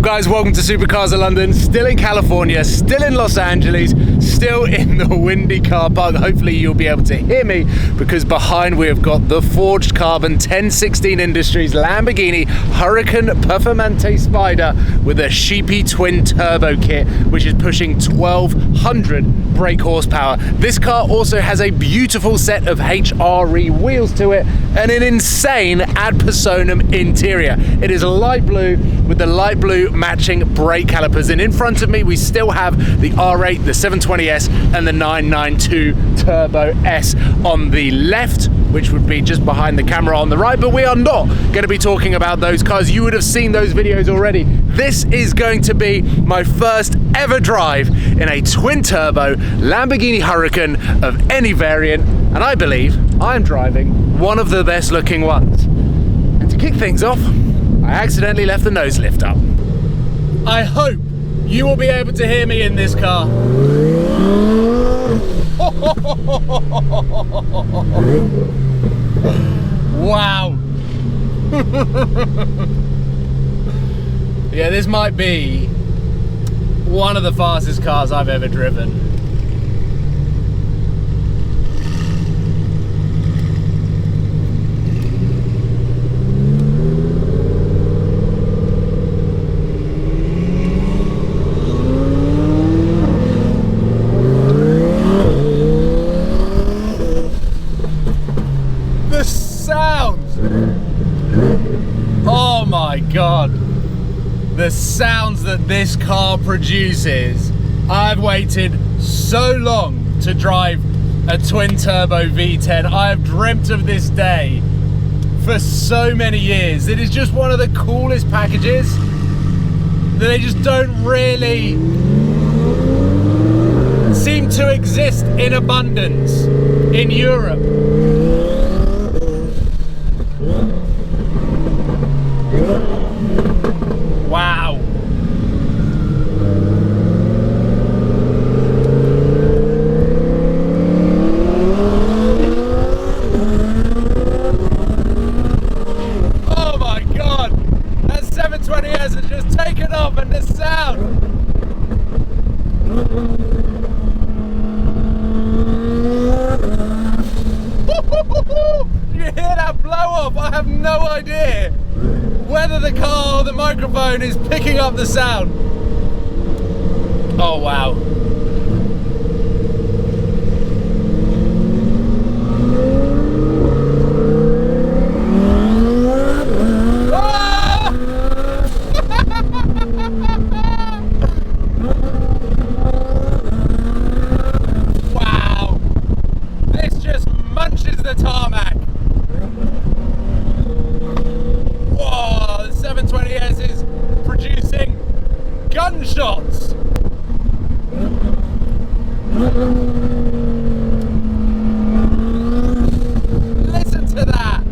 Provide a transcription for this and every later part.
guys, welcome to Supercars of London. Still in California, still in Los Angeles, still in the windy car park. Hopefully you'll be able to hear me because behind we have got the forged carbon 1016 Industries Lamborghini Huracan Performante Spyder with a sheepy twin turbo kit, which is pushing 1200 brake horsepower. This car also has a beautiful set of HRE wheels to it and an insane ad personam interior. It is light blue with the light blue matching brake calipers, and in front of me we still have the R8, the 720S and the 992 Turbo S on the left, which would be just behind the camera on the right, but we are not going to be talking about those cars. You would have seen those videos already. This is going to be my first ever drive in a twin turbo Lamborghini Huracan of any variant, and I believe I'm driving one of the best looking ones. And to kick things off, I accidentally left the nose lift up. I hope you will be able to hear me in this car. Wow. Yeah, this might be one of the fastest cars I've ever driven. Oh my god, the sounds that this car produces. I've waited so long to drive a twin turbo V10. I have dreamt of this day for so many years. It is just one of the coolest packages that they just don't really seem to exist in abundance in Europe. Wow. Oh my god, that 720S has just taken off, and the sound. You hear that blow off? I have no idea whether the car or the microphone is picking up the sound. Oh wow. Wow. This just munches the tarmac. 720S is producing gunshots. Listen to that.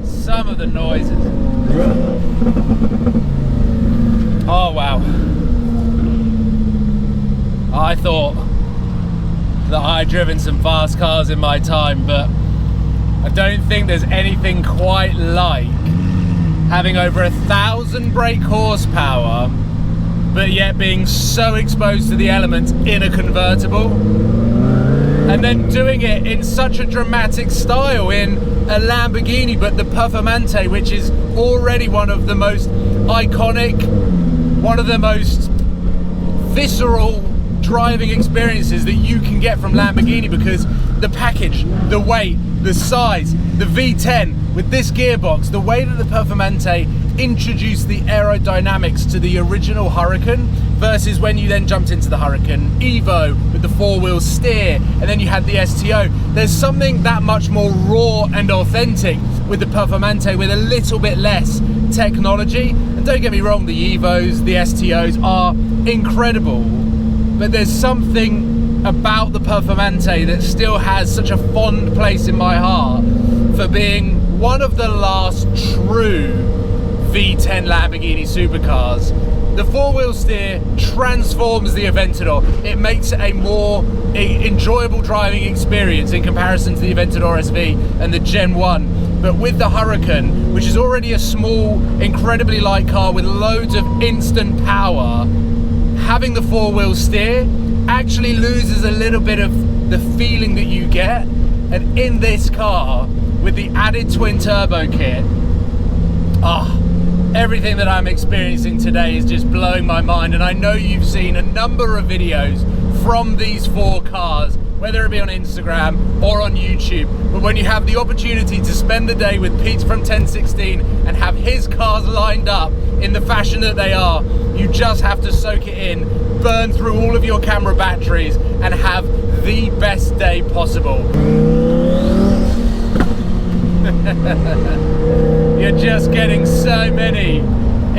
Some of the noises. Oh wow. I thought that I'd driven some fast cars in my time, but I don't think there's anything quite like having over 1,000 brake horsepower, but yet being so exposed to the elements in a convertible, and then doing it in such a dramatic style in a Lamborghini, but the Performante, which is already one of the most iconic, one of the most visceral driving experiences that you can get from Lamborghini, because the package, the weight, the size, the V10 with this gearbox, the way that the Performante introduced the aerodynamics to the original Huracan versus when you then jumped into the Huracan Evo with the four-wheel steer, and then you had the STO. There's something that much more raw and authentic with the Performante with a little bit less technology. And don't get me wrong, the Evos, the STOs are incredible, but there's something about the Performante that still has such a fond place in my heart for being one of the last true V10 Lamborghini supercars. The four-wheel steer transforms the Aventador. It makes it a more enjoyable driving experience in comparison to the Aventador SV and the Gen 1. But with the Huracan, which is already a small, incredibly light car with loads of instant power, having the four-wheel steer actually loses a little bit of the feeling that you get. And in this car, with the added twin turbo kit, everything that I'm experiencing today is just blowing my mind. And I know you've seen a number of videos from these four cars, whether it be on Instagram or on YouTube. But when you have the opportunity to spend the day with Pete from 1016 and have his cars lined up in the fashion that they are, you just have to soak it in, burn through all of your camera batteries, and have the best day possible. You're just getting so many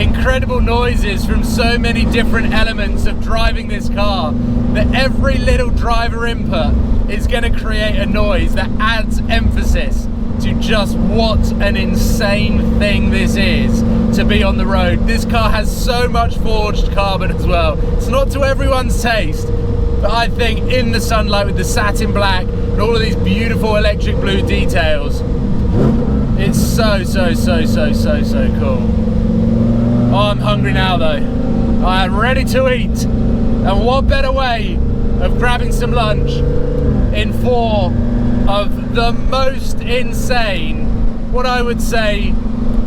incredible noises from so many different elements of driving this car that every little driver input is going to create a noise that adds emphasis to just what an insane thing this is to be on the road. This car has so much forged carbon as well. It's not to everyone's taste, but I think in the sunlight with the satin black and all of these beautiful electric blue details, it's so cool. Oh, I'm hungry now though. I am ready to eat. And what better way of grabbing some lunch in four of the most insane, what I would say,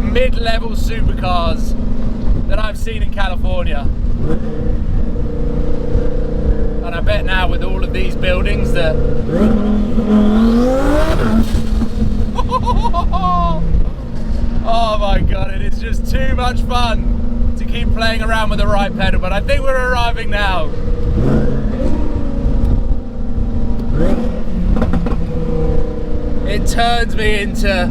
mid-level supercars that I've seen in California. And I bet now with all of these buildings that oh my god, it is just too much fun to keep playing around with the right pedal, but I think we're arriving now. It turns me into...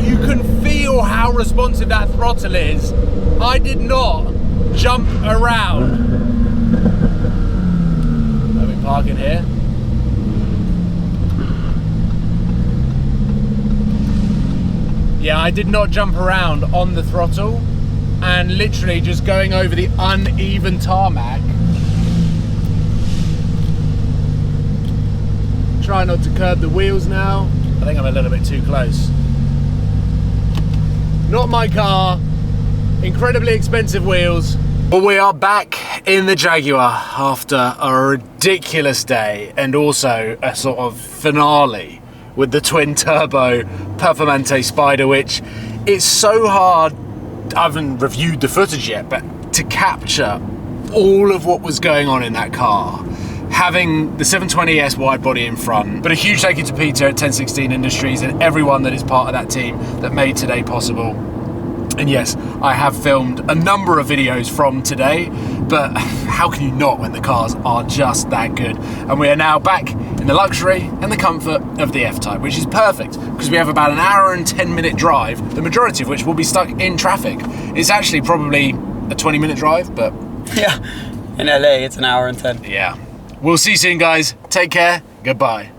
You can feel how responsive that throttle is. I did not jump around. Let me park in here. Yeah, I did not jump around on the throttle, and literally just going over the uneven tarmac. Try not to curb the wheels now. I think I'm a little bit too close. Not my car. Incredibly expensive wheels. Well, we are back in the Jaguar after a ridiculous day and also a sort of finale with the Twin Turbo Performante Spyder, which is so hard. I haven't reviewed the footage yet, but to capture all of what was going on in that car. Having the 720S wide body in front, but a huge thank you to Peter at 1016 Industries and everyone that is part of that team that made today possible. And yes, I have filmed a number of videos from today, but how can you not when the cars are just that good? And we are now back in the luxury and the comfort of the F-Type, which is perfect because we have about an hour and 10-minute drive, the majority of which will be stuck in traffic. It's actually probably a 20-minute drive, but... Yeah, in LA it's an hour and 10. Yeah. We'll see you soon, guys. Take care. Goodbye.